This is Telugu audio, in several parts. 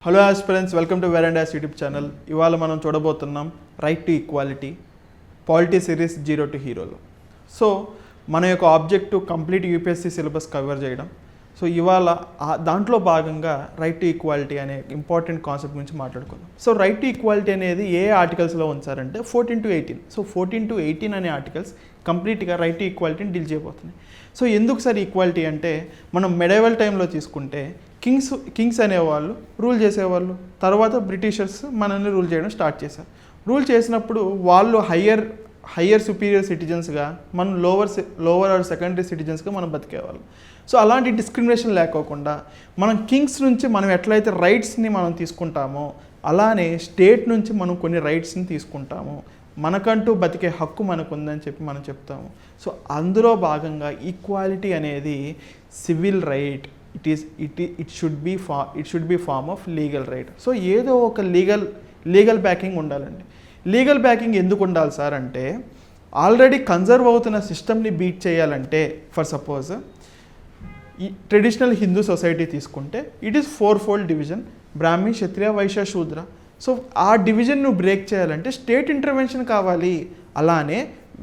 Hello aspirants, welcome to Verandas YouTube channel. ఇవాళ మనం చూడబోతున్నాం right to equality polity series zero to హీరోలో. సో మన యొక్క objective complete UPSC syllabus cover చేయడం. సో ఇవాళ దాంట్లో భాగంగా రైట్ టు ఈక్వాలిటీ అనే ఇంపార్టెంట్ కాన్సెప్ట్ గురించి మాట్లాడుకుందాం. సో రైట్ టు ఈక్వాలిటీ అనేది ఏ ఆర్టికల్స్లో ఉంచారంటే 14 to 18. సో 14 to 18 అనే ఆర్టికల్స్ కంప్లీట్గా రైట్ టు ఈక్వాలిటీని డీల్ చేయబోతున్నాయి. సో ఎందుకు సార్ ఈక్వాలిటీ అంటే, మనం మెడైవల్ టైంలో తీసుకుంటే కింగ్స్ అనేవాళ్ళు రూల్ చేసేవాళ్ళు. తర్వాత బ్రిటిషర్స్ మనల్ని రూల్ చేయడం స్టార్ట్ చేశారు. రూల్ చేసినప్పుడు వాళ్ళు హయ్యర్ సుపీరియర్ సిటిజన్స్గా, మనం లోవర్ ఆర్ సెకండరీ సిటిజన్స్గా మనం బతికేవాళ్ళం. సో అలాంటి డిస్క్రిమినేషన్ లేకోకుండా మనం కింగ్స్ నుంచి మనం ఎట్లయితే రైట్స్ని మనం తీసుకుంటామో, అలానే స్టేట్ నుంచి మనం కొన్ని రైట్స్ని తీసుకుంటాము. మనకంటూ బతికే హక్కు మనకు ఉందని చెప్పి మనం చెప్తాము. సో అందులో భాగంగా ఈక్వాలిటీ అనేది civil right. It should be form of legal right. So ఏదో ఒక లీగల్ బ్యాకింగ్ ఉండాలండి. లీగల్ బ్యాకింగ్ ఎందుకు ఉండాలి సార్ అంటే, ఆల్రెడీ కన్జర్వ్ అవుతున్న సిస్టమ్ని బీట్ చేయాలంటే, ఫర్ సపోజ్ ఈ ట్రెడిషనల్ హిందూ సొసైటీ తీసుకుంటే ఇట్ ఈస్ 4-fold డివిజన్: బ్రాహ్మీ, క్షత్రియ, వైశ్య, శూద్ర. సో ఆ డివిజన్ నువ్వు బ్రేక్ చేయాలంటే స్టేట్ ఇంటర్వెన్షన్ కావాలి. అలానే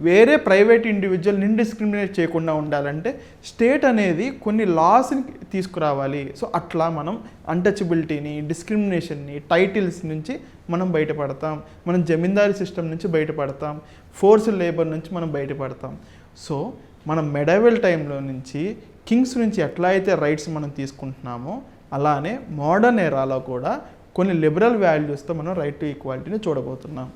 వేరే ప్రైవేట్ ఇండివిజువల్ డిస్క్రిమినేట్ చేయకుండా ఉండాలంటే స్టేట్ అనేది కొన్ని లాస్ని తీసుకురావాలి. సో అట్లా మనం అన్టచబిలిటీని, డిస్క్రిమినేషన్ని, టైటిల్స్ నుంచి మనం బయటపడతాం. మనం జమీందారీ సిస్టమ్ నుంచి బయటపడతాం. ఫోర్స్డ్ లేబర్ నుంచి మనం బయటపడతాం. సో మనం మెడైవల్ టైంలో నుంచి కింగ్స్ నుంచి ఎట్లా అయితే రైట్స్ మనం తీసుకుంటున్నామో, అలానే మోడర్న్ ఎరాలో కూడా కొన్ని లిబరల్ వాల్యూస్తో మనం రైట్ టు ఈక్వాలిటీని చూడబోతున్నాం.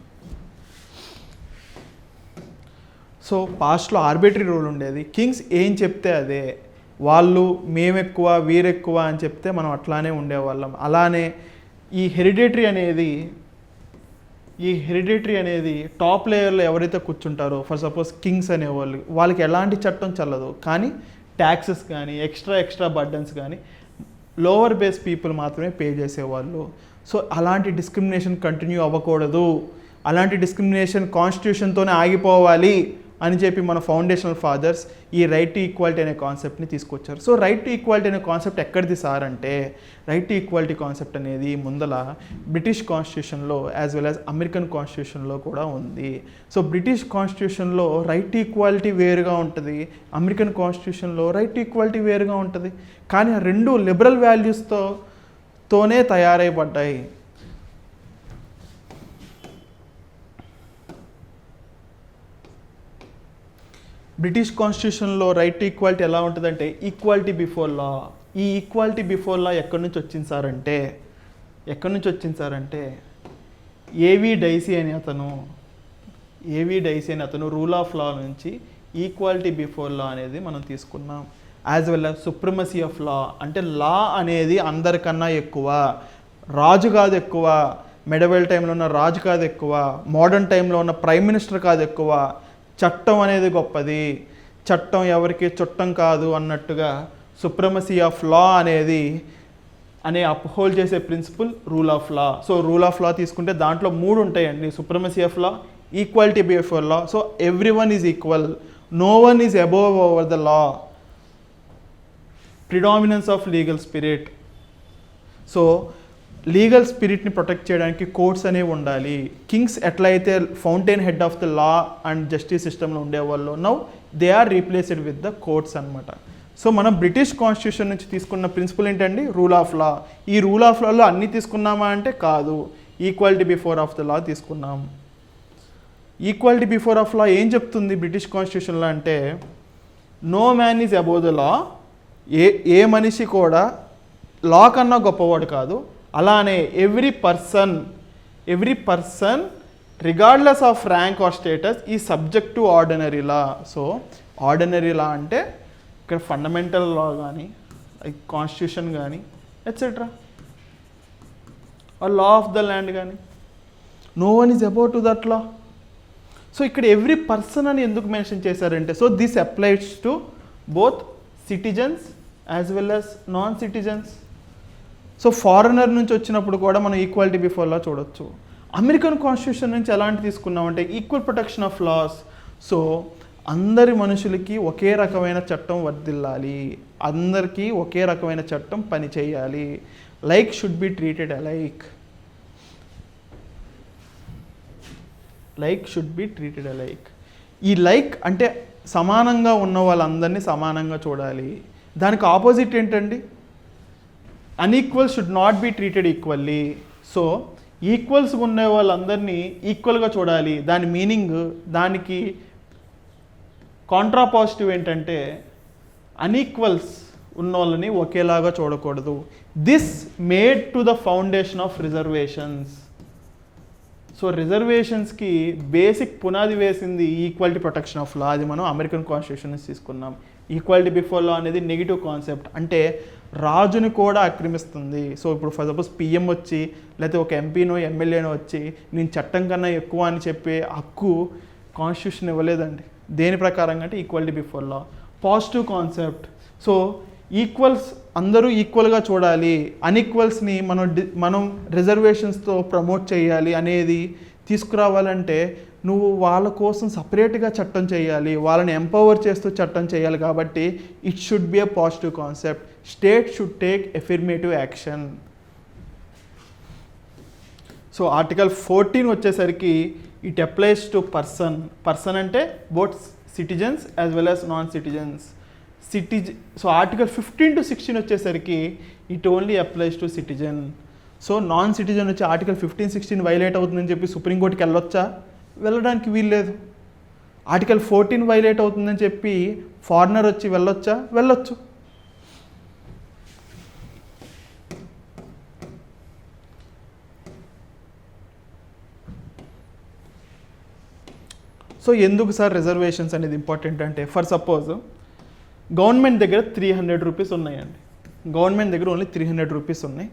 సో పాస్ట్లో ఆర్బిటరీ రూల్ ఉండేది. కింగ్స్ ఏం చెప్తే అదే, వాళ్ళు మేమెక్కువ వీరెక్కువ అని చెప్తే మనం అట్లానే ఉండేవాళ్ళం. అలానే ఈ హెరిడిటరీ అనేది టాప్ లేయర్లో ఎవరైతే కూర్చుంటారో, ఫర్ సపోజ్ కింగ్స్ అనేవాళ్ళు, వాళ్ళకి ఎలాంటి చట్టం చల్లదు. కానీ ట్యాక్సెస్ కానీ ఎక్స్ట్రా బర్డన్స్ కానీ లోవర్ బేస్ పీపుల్ మాత్రమే పే చేసేవాళ్ళు. సో అలాంటి డిస్క్రిమినేషన్ కంటిన్యూ అవ్వకూడదు. అలాంటి డిస్క్రిమినేషన్ కాన్స్టిట్యూషన్తోనే ఆగిపోవాలి అని చెప్పి మన ఫౌండేషనల్ ఫాదర్స్ ఈ రైట్ టు ఈక్వాలిటీ అనే కాన్సెప్ట్ని తీసుకొచ్చారు. సో రైట్ టు ఈక్వాలిటీ అనే కాన్సెప్ట్ ఎక్కడిది సార్ అంటే, రైట్ టు ఈక్వాలిటీ కాన్సెప్ట్ అనేది ముందల బ్రిటిష్ కాన్స్టిట్యూషన్లో యాజ్ వెల్ యాజ్ అమెరికన్ కాన్స్టిట్యూషన్లో కూడా ఉంది. సో బ్రిటిష్ కాన్స్టిట్యూషన్లో రైట్ టు ఈక్వాలిటీ వేరుగా అమెరికన్ కాన్స్టిట్యూషన్లో రైట్ టు ఈక్వాలిటీ వేరుగా ఉంటుంది. కానీ ఆ రెండు లిబరల్ వాల్యూస్తోనే తయారైపడ్డాయి. బ్రిటిష్ కాన్స్టిట్యూషన్లో రైట్ టు ఈక్వాలిటీ ఎలా ఉంటుందంటే, ఈక్వాలిటీ బిఫోర్ లా. ఈ ఈక్వాలిటీ బిఫోర్ లా ఎక్కడి నుంచి వచ్చింది సార్ అంటే ఏవి డైసీ అని అతను రూల్ ఆఫ్ లా నుంచి ఈక్వాలిటీ బిఫోర్ లా అనేది మనం తీసుకున్నాం. As well as supremacy of లా, అంటే లా అనేది అందరికన్నా ఎక్కువ, రాజు కాదు ఎక్కువ, మెడవల్ టైంలో ఉన్న రాజు కాదు ఎక్కువ, మోడర్న్ టైంలో ఉన్న ప్రైమ్ మినిస్టర్ కాదు ఎక్కువ, చట్టం అనేది గొప్పది, చట్టం ఎవరికి చుట్టం కాదు అన్నట్టుగా సుప్రమసీ ఆఫ్ లా అనే అప్హోల్డ్ చేసే principle rule of law. So rule of law తీసుకుంటే దాంట్లో 3 ఉంటాయండి: supremacy of law, equality before law, so everyone is equal, no one is above over the law, predominance of legal spirit. So legal స్పిరిట్ని ప్రొటెక్ట్ చేయడానికి కోర్ట్స్ అనేవి ఉండాలి. కింగ్స్ ఎట్లయితే fountain head of the law and justice సిస్టంలో ఉండేవాళ్ళు, now they are replaced with the courts అనమాట. సో మనం బ్రిటిష్ కాన్స్టిట్యూషన్ నుంచి తీసుకున్న ప్రిన్సిపల్ ఏంటండి? Rule of law. ఈ రూల్ ఆఫ్ లాలో అన్నీ తీసుకున్నామా అంటే కాదు, equality before of the law తీసుకున్నాం. ఈక్వాలిటీ బిఫోర్ ఆఫ్ లా ఏం చెప్తుంది బ్రిటిష్ కాన్స్టిట్యూషన్లో అంటే, no man is above the law. ఏ మనిషి కూడా లా కన్నా గొప్పవాడు కాదు. అలానే every person regardless of rank or status is subject to ordinary law. So ordinary law అంటే ఇక్కడ ఫండమెంటల్ లా కానీ, కాన్స్టిట్యూషన్ కానీ, etcetera, law of the land కానీ, no one is above to that law. So ఇక్కడ ఎవ్రీ పర్సన్ అని ఎందుకు మెన్షన్ చేశారంటే, so this applies to both citizens as well as non citizens. So foreigner నుంచి వచ్చినప్పుడు కూడా మనం ఈక్వాలిటీ బిఫోర్ లా చూడొచ్చు. అమెరికన్ కాన్స్టిట్యూషన్ నుంచి ఎలాంటి తీసుకున్నామంటే equal protection of laws. So అందరి మనుషులకి ఒకే రకమైన చట్టం వర్తిల్లాలి, అందరికీ ఒకే రకమైన చట్టం పని చేయాలి. Like should be treated alike. Like should be treated alike. ఈ లైక్ అంటే సమానంగా ఉన్న వాళ్ళందరినీ సమానంగా చూడాలి. దానికి ఆపోజిట్ ఏంటండి? Unequal should not be treated equally. So equals ఉన్న వాళ్ళందరినీ ఈక్వల్గా చూడాలి. దాని మీనింగ్, దానికి కాంట్రాపాజిటివ్ ఏంటంటే అన్ఈక్వల్స్ ఉన్న వాళ్ళని ఒకేలాగా చూడకూడదు. This made to the foundation of reservations. So రిజర్వేషన్స్కి బేసిక్ పునాది వేసింది ఈక్వాలిటీ ప్రొటెక్షన్ ఆఫ్ లా. అది మనం అమెరికన్ కాన్స్టిట్యూషన్ నుంచి తీసుకున్నాం. ఈక్వాలిటీ బిఫోర్ లా అనేది నెగిటివ్ కాన్సెప్ట్, అంటే రాజుని కూడా ఆక్రమిస్తుంది. సో ఇప్పుడు ఫర్ సపోజ్ పిఎం వచ్చి లేకపోతే ఒక ఎంపీనో ఎమ్మెల్యేనో వచ్చి నేను చట్టం కన్నా ఎక్కువ అని చెప్పే హక్కు కాన్స్టిట్యూషన్ ఇవ్వలేదండి. దేని ప్రకారంగా అంటే ఈక్వాలిటీ బిఫోర్ లా. Positive concept. సో ఈక్వల్స్ అందరూ ఈక్వల్గా చూడాలి, అన్ఈక్వల్స్ని మనం రిజర్వేషన్స్తో ప్రమోట్ చేయాలి అనేది తీసుకురావాలంటే నువ్వు వాళ్ళ కోసం సపరేట్గా చట్టం చేయాలి, వాళ్ళని ఎంపవర్ చేస్తూ చట్టం చేయాలి. కాబట్టి it should be a positive concept. State should take affirmative action. So article 14 వచ్చేసరికి it applies to person. Person అంటే both citizens as well as non citizens. So article 15 to 16 వచ్చేసరికి it only applies to citizen. So non citizen వచ్చి ఆర్టికల్ 15, 16 వైలేట్ అవుతుందని చెప్పి సుప్రీంకోర్టుకి వెళ్ళొచ్చా? వెళ్ళడానికి వీల్లేదు. ఆర్టికల్ 14 వైలేట్ అవుతుందని చెప్పి ఫారినర్ వచ్చి వెళ్ళొచ్చా? వెళ్ళొచ్చు. సో ఎందుకు సార్ రిజర్వేషన్స్ అనేది ఇంపార్టెంట్ అంటే, ఫర్ సపోజ్ గవర్నమెంట్ దగ్గర 300 రూపీస్ ఉన్నాయండి. గవర్నమెంట్ దగ్గర ఓన్లీ 300 రూపీస్ ఉన్నాయి.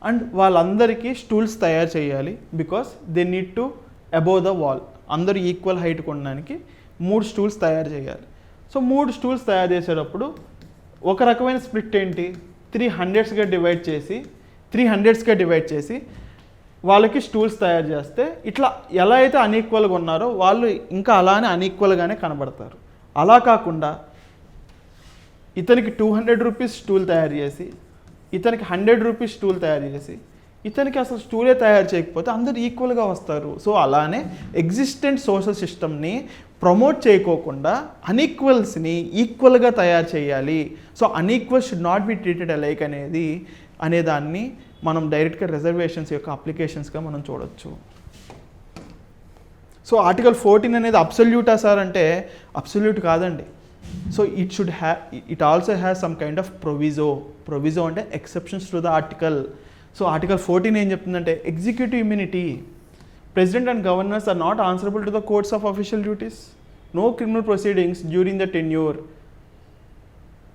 అండ్ వాళ్ళందరికీ స్టూల్స్ తయారు చేయాలి. Because they need to above the wall. అందరూ ఈక్వల్ హైట్ కొనడానికి 3 స్టూల్స్ తయారు చేయాలి. సో 3 స్టూల్స్ తయారు చేసేటప్పుడు ఒక రకమైన స్ప్లిట్ ఏంటి? 300స్గా డివైడ్ చేసి వాళ్ళకి స్టూల్స్ తయారు చేస్తే ఇట్లా ఎలా అయితే అన్ఈక్వల్గా ఉన్నారో వాళ్ళు ఇంకా అలానే అన్ఈక్వల్గానే కనబడతారు. అలా కాకుండా ఇతనికి 200 రూపీస్ స్టూల్ తయారు చేసి, ఇతనికి 100 రూపీస్ స్టూల్ తయారు చేసి, ఇతనికి అసలు స్టూలే తయారు చేయకపోతే అందరూ ఈక్వల్గా వస్తారు. సో అలానే ఎగ్జిస్టెంట్ సోషల్ సిస్టమ్ని ప్రమోట్ చేయకోకుండా అన్ఈక్వల్స్ని ఈక్వల్గా తయారు చేయాలి. So unequal should not be treated alike అనేదాన్ని మనం డైరెక్ట్గా రిజర్వేషన్స్ యొక్క అప్లికేషన్స్గా మనం చూడొచ్చు. సో ఆర్టికల్ 14 అనేది అబ్సల్యూటా సార్ అంటే అబ్సల్యూట్ కాదండి. So it also has some kind of proviso అంటే exceptions to the article. So article 14 ఏం చెప్తుందంటే executive immunity. President and governors are not answerable to the courts of official duties. No criminal proceedings during the tenure.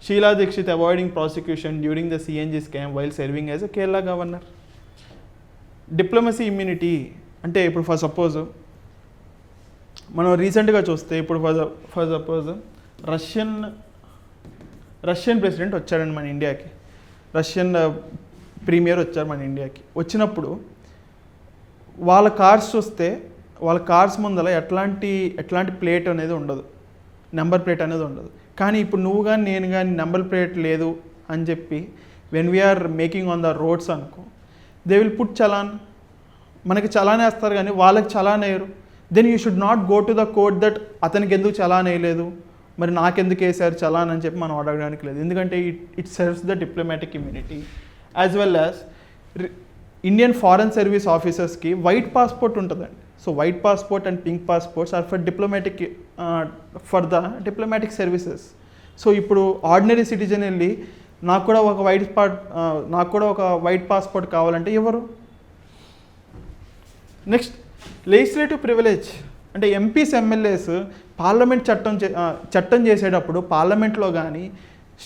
Sheila Dikshit avoiding prosecution during the CNG scam while serving as a Kerala governor. Diplomacy immunity అంటే ఇప్పుడు ఫర్ సపోజ్ మనం రీసెంట్గా చూస్తే ఇప్పుడు ఫర్ సపోజ్ రష్యన్ ప్రెసిడెంట్ వచ్చాడండి మన ఇండియాకి. రష్యన్ ప్రీమియర్ వచ్చారు మన ఇండియాకి. వచ్చినప్పుడు వాళ్ళ కార్స్ చూస్తే వాళ్ళ కార్స్ ముందర ఎట్లాంటి ప్లేట్ అనేది ఉండదు, నెంబర్ ప్లేట్ అనేది ఉండదు. కానీ ఇప్పుడు నువ్వు కానీ నేను కానీ నెంబర్ ప్లేట్ లేదు అని చెప్పి when we are making on the roads అనుకో, దే విల్ పుట్ చలాన్. మనకి చలాన్ వేస్తారు కానీ వాళ్ళకి చలాన్ వేయరు. Then you should not go to the court that అతనికి ఎందుకు చలాన్ వేయలేదు, మరి నాకెందుకు వేసారు చలాన్ అని చెప్పి మనం అడగడానికి లేదు. ఎందుకంటే it serves the diplomatic immunity. As well as Indian foreign service ఆఫీసర్స్కి వైట్ పాస్పోర్ట్ ఉంటుందండి. So white passport and pink passports are for the diplomatic services. So ఇప్పుడు ఆర్డినరీ సిటిజన్ వెళ్ళి నాకు కూడా ఒక వైట్ పాస్పోర్ట్ కావాలంటే ఎవరు? నెక్స్ట్ లెజిస్లేటివ్ ప్రివిలేజ్ అంటే ఎంపీస్ ఎమ్మెల్యేస్ పార్లమెంట్ చట్టం చేసేటప్పుడు పార్లమెంట్లో కానీ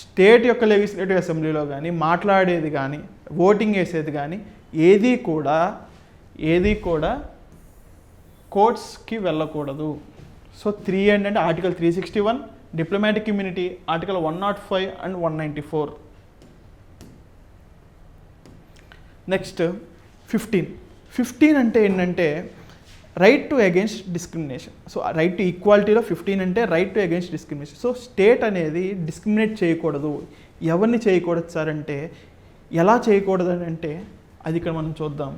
స్టేట్ యొక్క లెజిస్లేటివ్ అసెంబ్లీలో కానీ మాట్లాడేది కానీ ఓటింగ్ వేసేది కానీ ఏది కూడా కోర్ట్స్కి వెళ్ళకూడదు. సో 3 ఏంటంటే article 361 diplomatic immunity, article 105 and 194. Next 15 అంటే ఏంటంటే right to against discrimination. So right to ఈక్వాలిటీలో 15 అంటే right to against discrimination. So state అనేది డిస్క్రిమినేట్ చేయకూడదు. ఎవరిని చేయకూడదు సార్ అంటే ఎలా చేయకూడదని అంటే అది ఇక్కడ మనం చూద్దాం.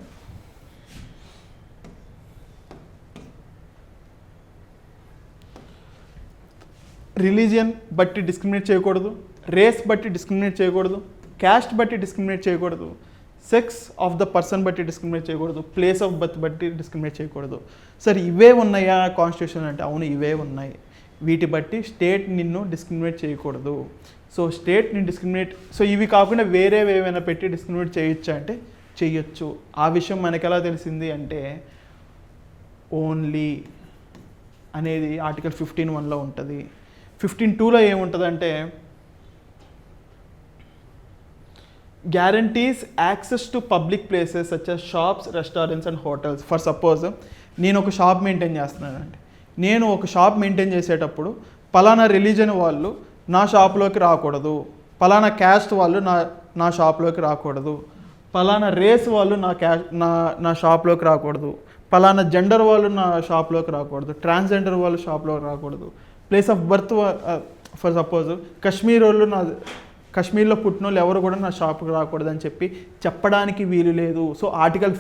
రిలీజియన్ బట్టి డిస్క్రిమినేట్ చేయకూడదు, రేస్ బట్టి డిస్క్రిమినేట్ చేయకూడదు, క్యాస్ట్ బట్టి డిస్క్రిమినేట్ చేయకూడదు, సెక్స్ ఆఫ్ ద పర్సన్ బట్టి డిస్క్రిమినేట్ చేయకూడదు, ప్లేస్ ఆఫ్ బర్త్ బట్టి డిస్క్రిమినేట్ చేయకూడదు. సరే ఇవే ఉన్నాయా కాన్స్టిట్యూషన్ అంటే? అవును, ఇవే ఉన్నాయి. వీటి బట్టి స్టేట్ నిన్ను డిస్క్రిమినేట్ చేయకూడదు. సో స్టేట్ని డిస్క్రిమినేట్, సో ఇవి కాకుండా వేరే ఏమైనా పెట్టి డిస్క్రిమినేట్ చేయొచ్చా అంటే చెయ్యొచ్చు. ఆ విషయం మనకు ఎలా తెలిసింది అంటే ఓన్లీ అనేది ఆర్టికల్ 15(1)లో ఉంటుంది. 15(2)లో ఏముంటుందంటే guarantees access to public places such as shops, restaurants and hotels. For suppose నేను ఒక షాప్ మెయింటైన్ చేస్తున్నానండి. నేను ఒక షాప్ మెయింటైన్ చేసేటప్పుడు పలానా రిలీజన్ వాళ్ళు నా షాప్లోకి రాకూడదు, పలానా క్యాస్ట్ వాళ్ళు నా షాప్లోకి రాకూడదు, పలానా రేస్ వాళ్ళు నా షాప్లోకి రాకూడదు, పలానా జెండర్ వాళ్ళు నా షాప్లోకి రాకూడదు, ట్రాన్స్జెండర్ వాళ్ళు షాప్లోకి రాకూడదు, place of birth for suppose Kashmir వాళ్ళు కాశ్మీర్లో పుట్టిన వాళ్ళు ఎవరు కూడా నా షాప్కి రాకూడదు అని చెప్పడానికి వీలు లేదు. So article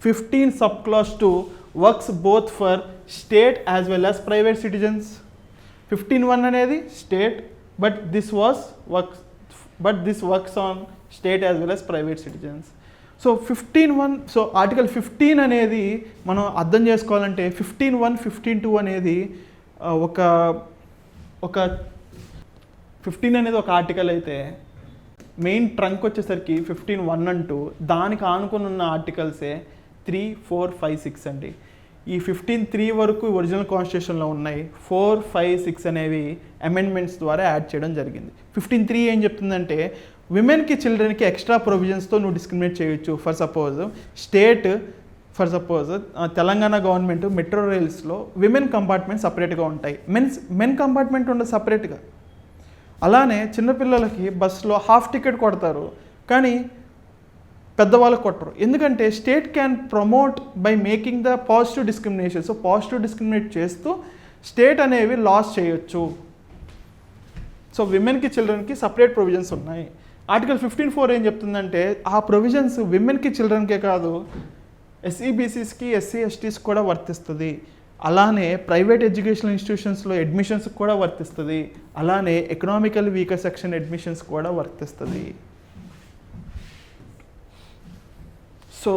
15 sub class 2 works both for state as well as private citizens. 15(1) అనేది state, but this works on state as well as private citizens. So 15(1), so article 15 అనేది మనం అర్థం చేసుకోవాలంటే 15(1), 15(2) అనేది ఒక 15 అనేది ఒక ఆర్టికల్ అయితే మెయిన్ ట్రంక్ వచ్చేసరికి 15(1) అంటూ దానికి ఆనుకుని ఉన్న ఆర్టికల్సే 3, 4, 5, 6 అండి. ఈ 15(3) వరకు ఒరిజినల్ కాన్స్టిట్యూషన్లో ఉన్నాయి. 4, 5, 6 అనేవి అమెండ్మెంట్స్ ద్వారా యాడ్ చేయడం జరిగింది. 15(3) ఏం చెప్తుందంటే విమెన్కి, చిల్డ్రన్కి ఎక్స్ట్రా ప్రొవిజన్స్తో నువ్వు డిస్క్రిమినేట్ చేయొచ్చు. For suppose Telangana government metro రైల్స్లో విమెన్ కంపార్ట్మెంట్ సపరేట్గా ఉంటాయి, మెన్ కంపార్ట్మెంట్ ఉండదు సపరేట్గా. అలానే చిన్నపిల్లలకి బస్సులో హాఫ్ టికెట్ కొడతారు, కానీ పెద్దవాళ్ళకి కొట్టరు. ఎందుకంటే state can promote by making the positive discrimination. So positive discriminate చేస్తూ స్టేట్ అనేవి లాస్ చేయొచ్చు. సో విమెన్కి, చిల్డ్రన్కి సపరేట్ ప్రొవిజన్స్ ఉన్నాయి. ఆర్టికల్ 15(4) ఏం చెప్తుందంటే ఆ ప్రొవిజన్స్ విమెన్కి, చిల్డ్రన్కే కాదు, ఎస్సీబీసీస్కి, ఎస్సీ ఎస్టీస్కి కూడా వర్తిస్తుంది. అలానే ప్రైవేట్ ఎడ్యుకేషనల్ ఇన్స్టిట్యూషన్స్లో అడ్మిషన్స్కి కూడా వర్తిస్తుంది. అలానే ఎకనామికల్ వీకర్ సెక్షన్ అడ్మిషన్స్ కూడా వర్తిస్తుంది. సో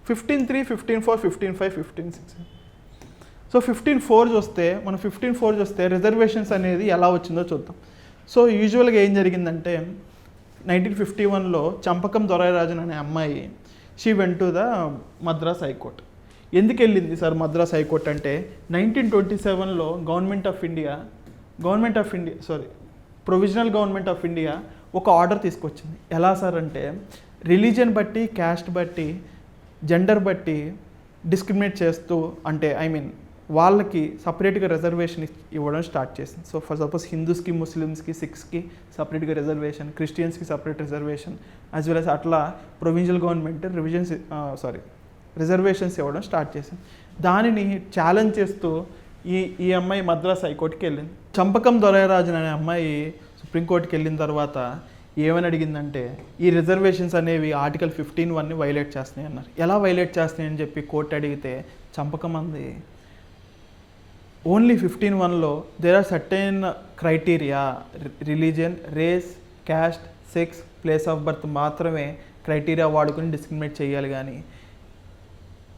15(3), 15(4), 15(5), 15(6). సో 15(4) చూస్తే రిజర్వేషన్స్ అనేది ఎలా వచ్చిందో చూద్దాం. సో యూజువల్గా ఏం జరిగిందంటే 1951లో చంపకం దొరైరాజన్ అనే అమ్మాయి she went to the Madras high court. ఎందుకు వెళ్ళింది సార్ మద్రాస్ హైకోర్ట్ అంటే 1927లో ప్రొవిజనల్ గవర్నమెంట్ ఆఫ్ ఇండియా ఒక ఆర్డర్ తీసుకొచ్చింది. ఎలా సార్ అంటే రిలీజియన్ బట్టి, క్యాస్ట్ బట్టి, జెండర్ బట్టి డిస్క్రిమినేట్ చేస్తూ, అంటే వాళ్ళకి సపరేట్గా రిజర్వేషన్ ఇవ్వడం స్టార్ట్ చేసింది. సో ఫర్ సపోజ్ హిందూస్కి, ముస్లిమ్స్కి, సిఖ్స్కి సపరేట్గా రిజర్వేషన్, క్రిస్టియన్స్కి separate reservation, as well as అట్లా ప్రొవిన్షియల్ గవర్నమెంట్ రిజర్వేషన్స్ ఇవ్వడం స్టార్ట్ చేసింది. దానిని ఛాలెంజ్ చేస్తూ ఈ అమ్మాయి మద్రాస్ హైకోర్టుకి వెళ్ళింది. చంపకం దొరైరాజన్ అనే అమ్మాయి సుప్రీంకోర్టుకి వెళ్ళిన తర్వాత ఏమని అడిగిందంటే ఈ రిజర్వేషన్స్ అనేవి ఆర్టికల్ 15(1)ని వైలేట్ చేస్తున్నాయి అన్నారు. ఎలా వైలేట్ చేస్తున్నాయి అని చెప్పి కోర్టు అడిగితే చంపకం అంది ఓన్లీ 15(1)లో there are certain criteria, religion, race, caste, sex, place of birth మాత్రమే క్రైటీరియా వాడుకుని డిస్క్రిమినేట్ చేయాలి, కానీ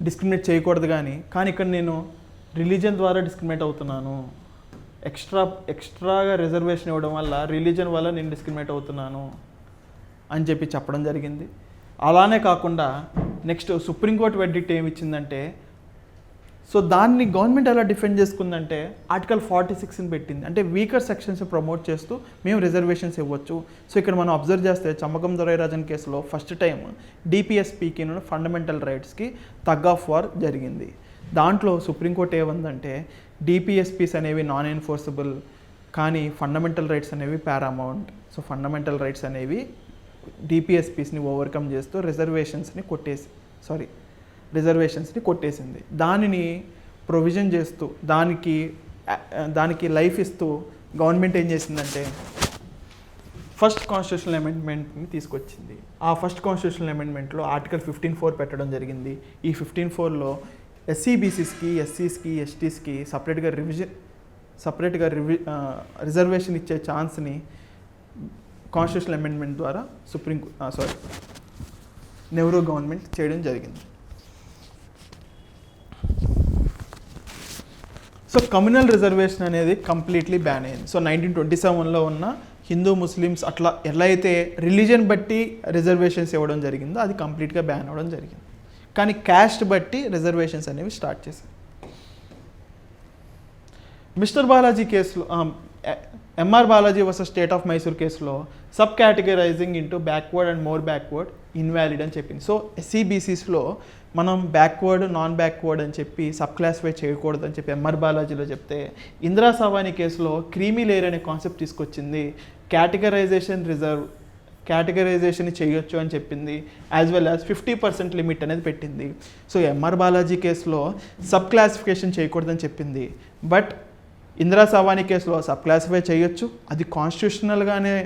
డిస్క్రిమినేట్ చేయకూడదు. కానీ ఇక్కడ నేను రిలీజియన్ ద్వారా డిస్క్రిమినేట్ అవుతున్నాను, ఎక్స్ట్రాగా రిజర్వేషన్ ఇవ్వడం వల్ల రిలీజియన్ వల్ల నేను డిస్క్రిమినేట్ అవుతున్నాను అని చెప్పడం జరిగింది. అలానే కాకుండా నెక్స్ట్ సుప్రీంకోర్టు వెర్డిక్ట్ ఏమి ఇచ్చిందంటే, సో దాన్ని గవర్నమెంట్ ఎలా డిఫెండ్ చేసుకుందంటే ఆర్టికల్ 46ని పెట్టింది. అంటే వీకర్ సెక్షన్స్ ప్రమోట్ చేస్తూ మేము రిజర్వేషన్స్ ఇవ్వచ్చు. సో ఇక్కడ మనం అబ్జర్వ్ చేస్తే చంపకం దొరైరాజన్ కేసులో ఫస్ట్ టైం డిపిఎస్పికి ఫండమెంటల్ రైట్స్కి టగ్ ఆఫ్ వార్ జరిగింది. దాంట్లో సుప్రీంకోర్టు ఏమందంటే డిపిఎస్పీస్ అనేవి నాన్ ఎన్ఫోర్సబుల్, కానీ ఫండమెంటల్ రైట్స్ అనేవి పారామౌంట్. సో ఫండమెంటల్ రైట్స్ అనేవి డిపిఎస్పీస్ని ఓవర్కమ్ చేస్తూ రిజర్వేషన్స్ని కొట్టేసింది. దానిని ప్రొవిజన్ చేస్తూ దానికి లైఫ్ ఇస్తూ గవర్నమెంట్ ఏం చేసిందంటే ఫస్ట్ కాన్స్టిట్యూషనల్ అమెండ్మెంట్ని తీసుకొచ్చింది. ఆ ఫస్ట్ కాన్స్టిట్యూషనల్ అమెండ్మెంట్లో ఆర్టికల్ 15(4) పెట్టడం జరిగింది. ఈ 15(4)లో ఎస్సీబీసీస్కి, ఎస్సీస్కి, ఎస్టీస్కి సపరేట్గా రిజర్వేషన్ ఇచ్చే ఛాన్స్ని కాన్స్టిట్యూషనల్ అమెండ్మెంట్ ద్వారా నెహ్రూ గవర్నమెంట్ చేయడం జరిగింది. సో కమ్యూనల్ రిజర్వేషన్ అనేది కంప్లీట్లీ బ్యాన్ అయింది. సో 1927లో ఉన్న హిందూ ముస్లిమ్స్ అట్లా ఎలా అయితే రిలీజన్ బట్టి రిజర్వేషన్స్ ఇవ్వడం జరిగిందో అది కంప్లీట్గా బ్యాన్ అవ్వడం జరిగింది. కానీ క్యాస్ట్ బట్టి రిజర్వేషన్స్ అనేవి స్టార్ట్ చేశారు. మిస్టర్ బాలాజీ కేసులో, MR Balaji versus state of Mysore కేసులో sub categorizing into backward and more backward invalid అని చెప్పింది. సో ఎస్సీబీసీస్లో మనం బ్యాక్వర్డ్, నాన్ బ్యాక్వర్డ్ అని చెప్పి సబ్ క్లాసిఫై చేయకూడదు అని చెప్పి ఎంఆర్ బాలాజీలో చెప్తే, ఇందిరా సవాని కేసులో క్రీమీ లేయర్ అనే కాన్సెప్ట్ తీసుకొచ్చింది. కేటగరైజేషన్ చేయొచ్చు అని చెప్పింది. యాజ్ వెల్ యాజ్ 50% లిమిట్ అనేది పెట్టింది. సో ఎంఆర్ బాలాజీ కేసులో సబ్ క్లాసిఫికేషన్ చేయకూడదని చెప్పింది. బట్ ఇందిరా సవాని కేసులో సబ్ క్లాసిఫై చేయొచ్చు. అది కాన్స్టిట్యూషనల్గానే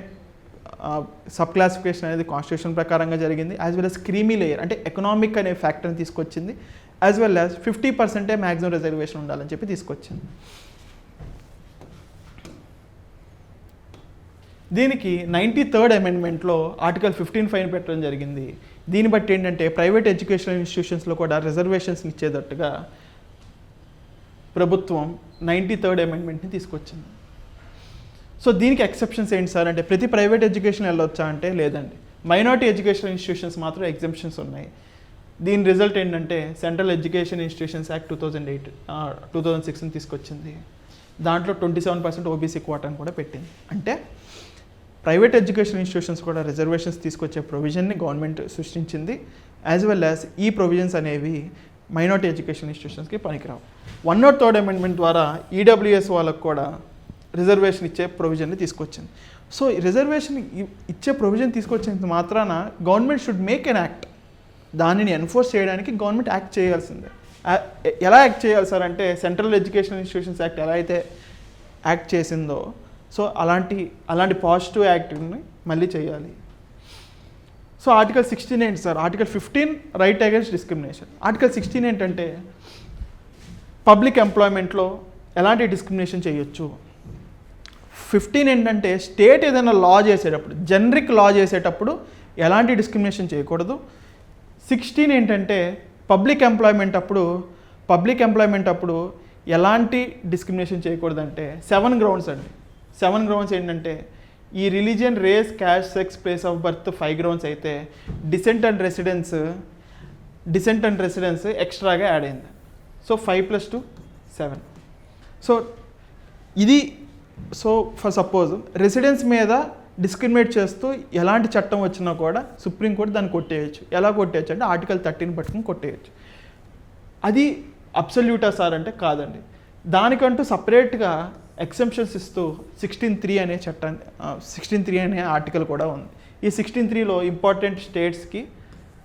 సబ్ క్లాసిఫికేషన్ అనేది కాన్స్టిట్యూషన్ ప్రకారంగా జరిగింది. As well as creamy layer అంటే ఎకనామిక్ అనే ఫ్యాక్టర్ని తీసుకొచ్చింది. As well as 50% maximum reservation ఉండాలని చెప్పి తీసుకొచ్చింది. దీనికి 93rd అమెండ్మెంట్లో ఆర్టికల్ 15(5) పెట్టడం జరిగింది. దీన్ని బట్టి ఏంటంటే ప్రైవేట్ ఎడ్యుకేషనల్ ఇన్స్టిట్యూషన్స్లో కూడా రిజర్వేషన్స్ని ఇచ్చేటట్టుగా ప్రభుత్వం 93rd అమెండ్మెంట్ని తీసుకొచ్చింది. సో దీనికి ఎక్సెప్షన్స్ ఏంటి సార్ అంటే, ప్రతి ప్రైవేట్ ఎడ్యుకేషన్ వెళ్ళొచ్చా అంటే లేదండి. మైనారిటీ ఎడ్యుకేషనల్ ఇన్స్టిట్యూషన్స్ మాత్రం ఎగ్జంప్షన్స్ ఉన్నాయి. దీని రిజల్ట్ ఏంటంటే సెంట్రల్ ఎడ్యుకేషన్ ఇన్స్టిట్యూషన్స్ యాక్ట్ 2006ని తీసుకొచ్చింది. దాంట్లో 27% ఓబీసీ కోటాను కూడా పెట్టింది. అంటే ప్రైవేట్ ఎడ్యుకేషన్ ఇన్స్టిట్యూషన్స్ కూడా రిజర్వేషన్స్ తీసుకొచ్చే ప్రొవిజన్ని గవర్నమెంట్ సృష్టించింది. యాజ్ వెల్ యాజ్ ఈ ప్రొవిజన్స్ అనేవి మైనారిటీ ఎడ్యుకేషన్ ఇన్స్టిట్యూషన్స్కి పనికిరావు. 103rd అమెండ్మెంట్ ద్వారా ఈడబ్ల్యూఎస్ వాళ్ళకు కూడా రిజర్వేషన్ ఇచ్చే ప్రొవిజన్ని తీసుకొచ్చింది. సో రిజర్వేషన్ ఇచ్చే ప్రొవిజన్ తీసుకొచ్చేంత మాత్రాన government should make an act. దానిని ఎన్ఫోర్స్ చేయడానికి గవర్నమెంట్ యాక్ట్ చేయాల్సిందే. ఎలా యాక్ట్ చేయాలి సార్ అంటే, సెంట్రల్ ఎడ్యుకేషన్ ఇన్స్టిట్యూషన్స్ యాక్ట్ ఎలా అయితే యాక్ట్ చేసిందో, సో అలాంటి పాజిటివ్ యాక్ట్ని మళ్ళీ చేయాలి. సో ఆర్టికల్ 16 ఏంటి sir? Article 15 right against discrimination. Article 16 ఏంటంటే పబ్లిక్ ఎంప్లాయ్మెంట్లో ఎలాంటి డిస్క్రిమినేషన్ చేయొచ్చు. 15 ఏంటంటే స్టేట్ ఏదైనా లా చేసేటప్పుడు, జనరిక్ లా చేసేటప్పుడు ఎలాంటి డిస్క్రిమినేషన్ చేయకూడదు. 16 ఏంటంటే పబ్లిక్ ఎంప్లాయ్మెంట్ అప్పుడు ఎలాంటి డిస్క్రిమినేషన్ చేయకూడదంటే 7 గ్రౌండ్స్ అండి. 7 గ్రౌండ్స్ ఏంటంటే, ఈ religion, race, caste, sex, place of birth 5 grounds అయితే డిసెంట్ అండ్ రెసిడెన్స్ ఎక్స్ట్రాగా యాడ్ అయింది. So 5 + 2 7. So for suppose residence మీద డిస్క్రిమినేట్ చేస్తూ ఎలాంటి చట్టం వచ్చినా కూడా సుప్రీంకోర్టు దాన్ని కొట్టేయచ్చు. ఎలా కొట్టేయచ్చు అంటే ఆర్టికల్ 13 పట్టుకుని కొట్టేయచ్చు. అది అబ్సల్యూటా సార్ అంటే కాదండి. దానికంటూ సపరేట్గా ఎక్సెంప్షన్స్ ఇస్తూ 16(3) అనే చట్టాన్ని 16(3) అనే ఆర్టికల్ కూడా ఉంది. ఈ 16(3)లో ఇంపార్టెంట్ స్టేట్స్కి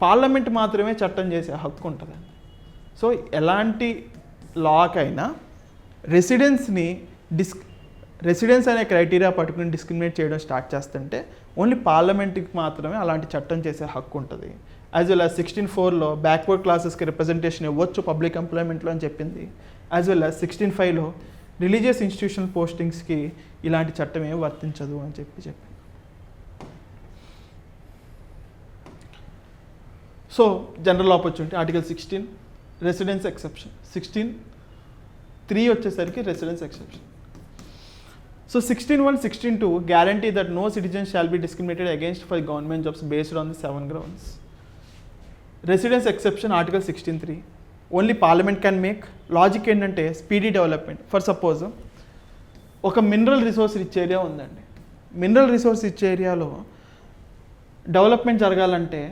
పార్లమెంట్ మాత్రమే చట్టం చేసే హక్కు ఉంటుంది. సో ఎలాంటి లాకైనా రెసిడెన్స్ అనే క్రైటీరియా పట్టుకుని డిస్క్రిమినేట్ చేయడం స్టార్ట్ చేస్తుంటే ఓన్లీ పార్లమెంట్కి మాత్రమే అలాంటి చట్టం చేసే హక్కు ఉంటుంది. యాజ్ వెల్ యాజ్ 16(4)లో బ్యాక్వర్డ్ క్లాసెస్కి రిప్రజెంటేషన్ ఇవ్వచ్చు పబ్లిక్ ఎంప్లాయ్మెంట్లో అని చెప్పింది. యాజ్ వెల్ యాజ్ 16(5)లో రిలీజియస్ ఇన్స్టిట్యూషనల్ పోస్టింగ్స్కి ఇలాంటి చట్టం ఏమి వర్తించదు అని చెప్పింది. So general opportunity article 16 residence exception, 16(3) వచ్చేసరికి residence exception. So 16(1), 16(2) guarantee that no citizen shall be discriminated against for government jobs based on the 7 grounds. Residence exception article 16(3) only parliament can make. Logic ఏంటంటే స్పీడీ డెవలప్మెంట్. ఫర్ సపోజ్ ఒక మినరల్ రిసోర్స్ రిచ్ ఏరియా ఉందండి. మినరల్ రిసోర్స్ రిచ్ ఏరియాలో డెవలప్మెంట్ జరగాలంటే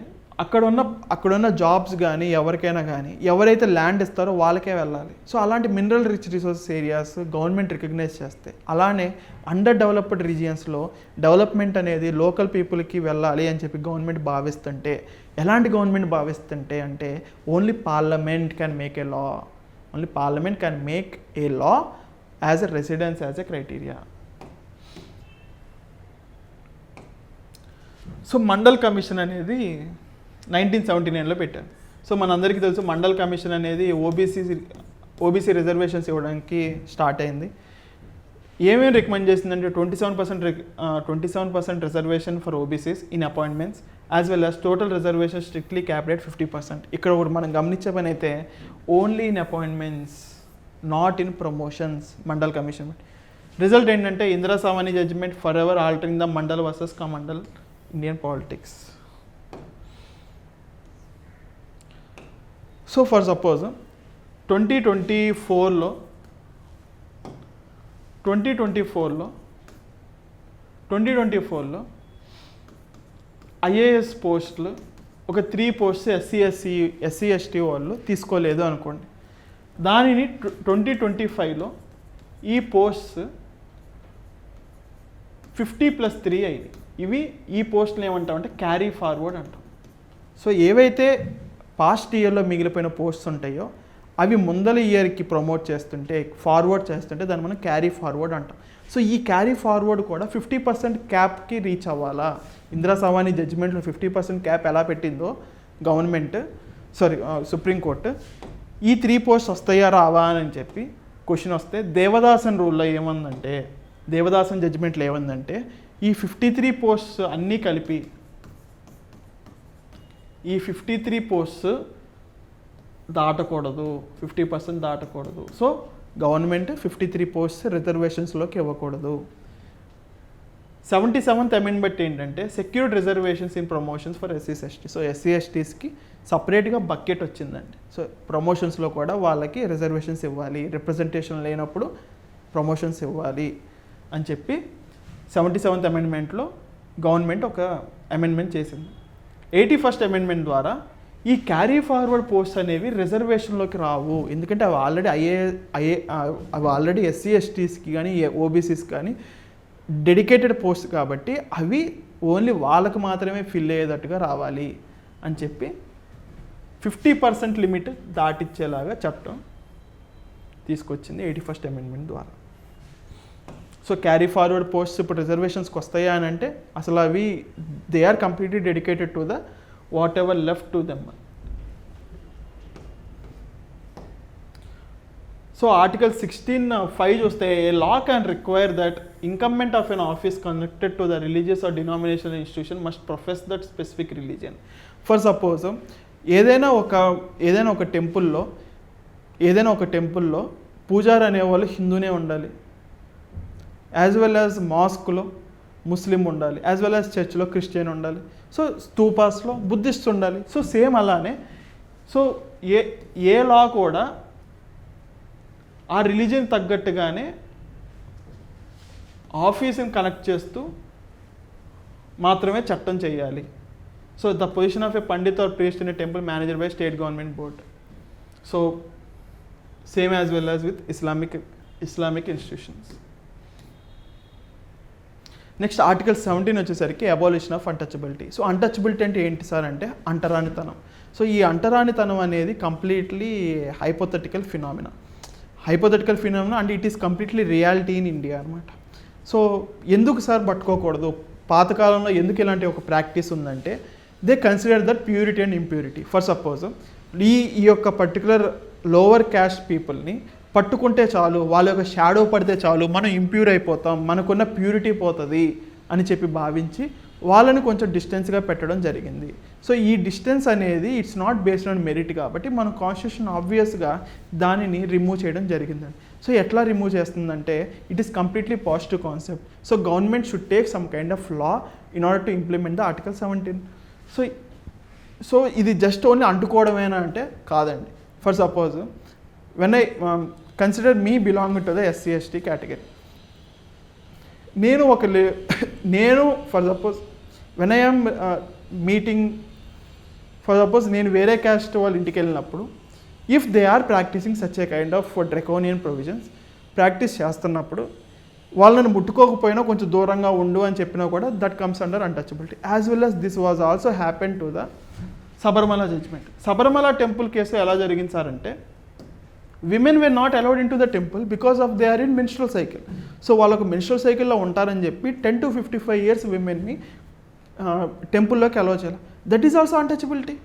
అక్కడున్న జాబ్స్ కానీ ఎవరికైనా కానీ ఎవరైతే ల్యాండ్ ఇస్తారో వాళ్ళకే వెళ్ళాలి. సో అలాంటి mineral rich resources areas government recognise చేస్తాయి. అలానే అండర్ డెవలప్డ్ రీజియన్స్లో డెవలప్మెంట్ అనేది లోకల్ పీపుల్కి వెళ్ళాలి అని చెప్పి గవర్నమెంట్ భావిస్తుంటే, ఎలాంటి గవర్నమెంట్ భావిస్తుంటే అంటే only parliament can make a law. Only parliament can make a law as a residence as a criteria. So mandal commission అనేది 1979లో పెట్టారు. సో మనందరికీ తెలుసు మండల్ కమిషన్ అనేది ఓబీసీ రిజర్వేషన్స్ ఇవ్వడానికి స్టార్ట్ అయింది. ఏమేమి రికమెండ్ చేసిందంటే 27% reservation for OBCs in appointments as well as total reservation strictly capped at 50%. ఇక్కడ ఒకటి మనం గమనించే పని అయితే only in appointments, not in promotions mandal commission. Result ఏంటంటే Indira Sawhney judgment for ever altering the Mandal versus Kamandal Indian politics. So for suppose 2024లో ఐఏఎస్ పోస్టులు ఒక 3 పోస్ట్స్ ఎస్సీ ఎస్టీ వాళ్ళు తీసుకోలేదు అనుకోండి. దానిని 2025లో ఈ పోస్ట్స్ 50+3 అయినాయి. ఈ పోస్టులు ఏమంటామంటే క్యారీ ఫార్వర్డ్ అంటాం. సో ఏవైతే పాస్ట్ ఇయర్లో మిగిలిపోయిన పోస్ట్స్ ఉంటాయో అవి ముందల ఇయర్కి ప్రమోట్ చేస్తుంటే, ఫార్వర్డ్ చేస్తుంటే దాన్ని మనం క్యారీ ఫార్వర్డ్ అంటాం. సో ఈ క్యారీ ఫార్వర్డ్ కూడా 50% క్యాప్కి రీచ్ అవ్వాలా. ఇందిరా సామాని జడ్జిమెంట్లో 50% క్యాప్ ఎలా పెట్టిందో సుప్రీంకోర్టు, ఈ 3 పోస్ట్స్ వస్తాయా రావా అని చెప్పి క్వశ్చన్ వస్తే దేవదాసన్ రూల్లో ఏమందంటే, దేవదాసన్ జడ్జిమెంట్లో ఏమందంటే ఈ 53 పోస్ట్స్ అన్నీ కలిపి ఈ 53 పోస్ట్స్ దాటకూడదు, 50% దాటకూడదు. సో గవర్నమెంట్ 53 పోస్ట్స్ రిజర్వేషన్స్లోకి ఇవ్వకూడదు. 77th అమెండ్మెంట్ ఏంటంటే secured reservations in promotions for ఎస్సీస్ ఎస్టీ. సో ఎస్సీ ఎస్టీస్కి సపరేట్గా బకెట్ వచ్చిందండి. సో ప్రమోషన్స్లో కూడా వాళ్ళకి రిజర్వేషన్స్ ఇవ్వాలి, రిప్రజెంటేషన్ లేనప్పుడు ప్రమోషన్స్ ఇవ్వాలి అని చెప్పి 77th అమెండ్మెంట్లో గవర్నమెంట్ ఒక అమెండ్మెంట్ చేసింది. 81st అమెండ్మెంట్ ద్వారా ఈ క్యారీ ఫార్వర్డ్ పోస్ట్ అనేవి రిజర్వేషన్లోకి రావు. ఎందుకంటే అవి ఆల్రెడీ ఎస్సీ ఎస్టీస్కి కానీ ఓబీసీస్ కానీ డెడికేటెడ్ పోస్ట్ కాబట్టి అవి ఓన్లీ వాళ్ళకు మాత్రమే ఫిల్ అయ్యేటట్టుగా రావాలి అని చెప్పి 50% లిమిట్ దాటిచ్చేలాగా చట్టం తీసుకొచ్చింది 81st అమెండ్మెంట్ ద్వారా. సో క్యారీ ఫార్వర్డ్ పోస్ట్స్ ఇప్పుడు రిజర్వేషన్స్కి వస్తాయా అని అంటే అసలు అవి they are completely dedicated to the whatever left to them. So article 16(5) చూస్తే a law can require that incumbent of an office connected to the religious or denominational institution must profess that specific religion. For suppose ఏదైనా ఒక టెంపుల్లో పూజారి అనేవాళ్ళు హిందూనే ఉండాలి, యాజ్ వెల్ యాజ్ మాస్క్లో ముస్లిం ఉండాలి, యాజ్ వెల్ యాజ్ చర్చ్లో క్రిస్టియన్ ఉండాలి, సో స్తూపాస్లో బుద్ధిస్ట్ ఉండాలి. సో సేమ్ అలానే సో ఏ లా కూడా ఆ రిలీజియన్ తగ్గట్టుగానే ఆఫీస్ని కనెక్ట్ చేస్తూ మాత్రమే చట్టం చేయాలి. So the position of a pandit or priest in a temple manager by state government board. So same as well as with Islamic institutions. Next article 17 వచ్చేసరికి abolition of untouchability. So untouchability అంటే ఏంటి సార్ అంటే అంటరానితనం. సో ఈ అంటరానితనం అనేది completely hypothetical phenomena and it is completely reality in India అనమాట. సో ఎందుకు సార్ పట్టుకోకూడదు, పాతకాలంలో ఎందుకు ఇలాంటి ఒక ప్రాక్టీస్ ఉందంటే they consider that purity and impurity. For suppose ఈ యొక్క పర్టికులర్ లోవర్ క్యాస్ట్ పీపుల్ని పట్టుకుంటే చాలు, వాళ్ళ యొక్క షాడో పడితే చాలు, మనం ఇంప్యూర్ అయిపోతాం, మనకున్న ప్యూరిటీ పోతుంది అని చెప్పి భావించి వాళ్ళని కొంచెం డిస్టెన్స్గా పెట్టడం జరిగింది. సో ఈ డిస్టెన్స్ అనేది it's not based on merit కాబట్టి మన కాన్స్టిట్యూషన్ ఆబ్వియస్గా దానిని రిమూవ్ చేయడం జరిగిందండి. సో ఎట్లా రిమూవ్ చేస్తుందంటే it is completely positive concept. So government should take some kind of law in order to implement the article 17. So ఇది జస్ట్ ఓన్లీ అంటుకోవడమేనా అంటే కాదండి. For suppose when I consider me belong to the SC ST category, నేను for suppose when I am meeting, for suppose నేను వేరే క్యాస్ట్ వాళ్ళ ఇంటికి వెళ్ళినప్పుడు if they are practising such a kind of draconian provisions practice చేస్తున్నప్పుడు వాళ్ళని ముట్టుకోకపోయినా కొంచెం దూరంగా ఉండు అని చెప్పినా కూడా that comes under untouchability. As well as this was also happen to the Sabarimala judgment. Sabarimala temple case ఎలా జరిగింది సార్ అంటే women were not allowed in to the temple because of they are in menstrual cycle. So వాళ్ళకు మెన్స్ట్రల్ సైకిల్లో ఉంటారని చెప్పి 10 to 55 years విమెన్ని టెంపుల్లోకి అలౌ చేయాలి. That is also untouchability.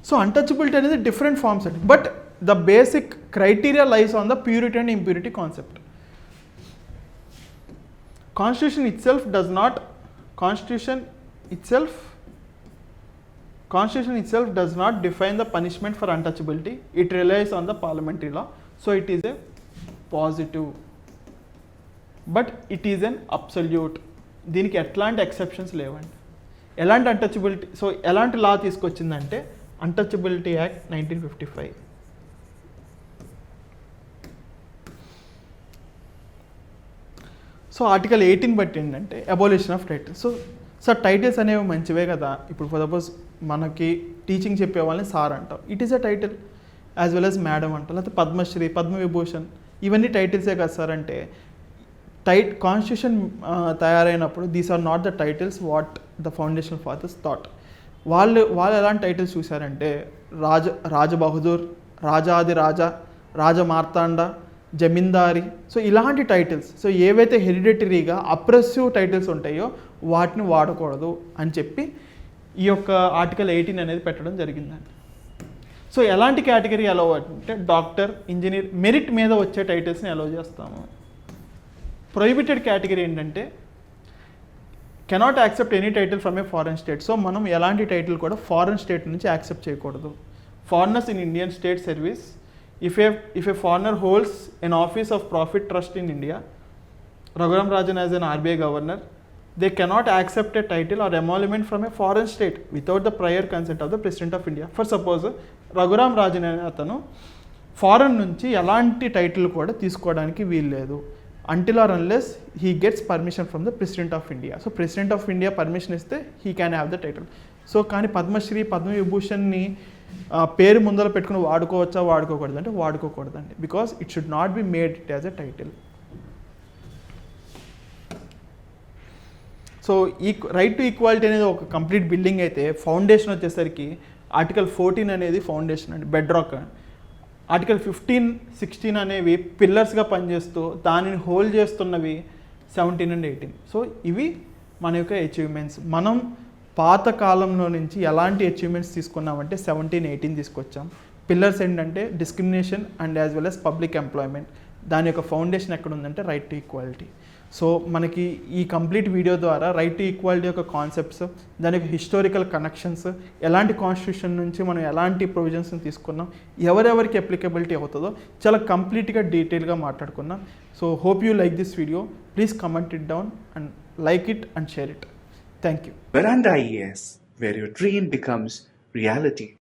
So untouchability అనేది డిఫరెంట్ ఫార్మ్స్ అండి. But the basic criteria lies on the purity and impurity concept. Constitution itself does not define the punishment for untouchability. It relies on the parliamentary law. So it is a positive, but it is an absolute. దీనికి ఎట్లాంటి ఎక్సెప్షన్స్ లేవండి. ఎలాంటి అన్టచబిలిటీ, సో ఎలాంటి లా తీసుకొచ్చిందంటే అన్టచబిలిటీ యాక్ట్ 1955. సో ఆర్టికల్ 18 బట్టి ఏంటంటే abolition of titles. Sir titles అనేవి మంచివే కదా. ఇప్పుడు సపోజ్ మనకి టీచింగ్ చెప్పే వాళ్ళని సార్ అంటాం, it is a title. As well as madam అంటాం, లేకపోతే పద్మశ్రీ, పద్మవిభూషణ్, ఇవన్నీ టైటిల్సే కదా సార్. అంటే కాన్స్టిట్యూషన్ తయారైనప్పుడు these are not the titles what the foundation fathers thought. వాళ్ళు ఎలాంటి టైటిల్స్ చూశారంటే రాజబహదూర్, రాజాది రాజా, రాజమార్తాండ, జమీందారి. సో ఇలాంటి టైటిల్స్, సో ఏవైతే హెరిడిటరీగా అప్రెసివ్ టైటిల్స్ ఉంటాయో వాటిని వాడకూడదు అని చెప్పి ఈ యొక్క ఆర్టికల్ 18 అనేది పెట్టడం జరిగిందండి. సో ఎలాంటి కేటగిరీ అలౌ అంటే డాక్టర్, ఇంజనీర్, మెరిట్ మీద వచ్చే టైటిల్స్ని అలౌ చేస్తాము. ప్రొహిబిటెడ్ కేటగిరీ ఏంటంటే cannot accept any title from A foreign state. So మనం ఎలాంటి టైటిల్ కూడా ఫారెన్ స్టేట్ నుంచి యాక్సెప్ట్ చేయకూడదు. Foreigners in Indian state service, if a foreigner holds an office of profit trust in India, Raghuram Rajan as an RBI governor, they cannot accept a title or emolument from a foreign state without the prior consent of the President of India. For suppose Raghuram Rajan అనే అతను ఫారెన్ నుంచి ఎలాంటి టైటిల్ కూడా తీసుకోవడానికి వీల్లేదు until or unless he gets permission from the President of India. So President of India permission ఇస్తే he can have the title. So కానీ పద్మశ్రీ, పద్మవిభూషణ్ని పేరు ముందర పెట్టుకుని వాడుకోవచ్చా, వాడుకోకూడదు అంటే వాడుకోకూడదండి. Because it should not be made it as a title. So ఈ రైట్ టు ఈక్వాలిటీ అనేది ఒక కంప్లీట్ బిల్డింగ్ అయితే ఫౌండేషన్ వచ్చేసరికి ఆర్టికల్ 14 అనేది ఫౌండేషన్ అండి, బెడ్ రాక్. ఆర్టికల్ 15, 16 అనేవి పిల్లర్స్గా పనిచేస్తూ దానిని హోల్డ్ చేస్తున్నవి 17 and 18. సో ఇవి మన యొక్క అచీవ్మెంట్స్. మనం పాత కాలంలో నుంచి ఎలాంటి అచీవ్మెంట్స్ తీసుకున్నామంటే 17, 18 తీసుకొచ్చాం. పిల్లర్స్ ఏంటంటే discrimination and as well as public employment. దాని యొక్క ఫౌండేషన్ ఎక్కడ ఉందంటే రైట్ టు ఈక్వాలిటీ. సో మనకి ఈ కంప్లీట్ వీడియో ద్వారా రైట్ టు ఈక్వాలిటీ యొక్క కాన్సెప్ట్స్, దాని యొక్క హిస్టారికల్ కనెక్షన్స్, ఎలాంటి కాన్స్టిట్యూషన్ నుంచి మనం ఎలాంటి ప్రొవిజన్స్ని తీసుకున్నాం, ఎవరెవరికి అప్లికబిలిటీ అవుతుందో చాలా కంప్లీట్గా డీటెయిల్గా మాట్లాడుకున్నాం. So hope you like this video. Please comment it down and like it and share it. Thank you. Veranda IAS, where your dream becomes reality.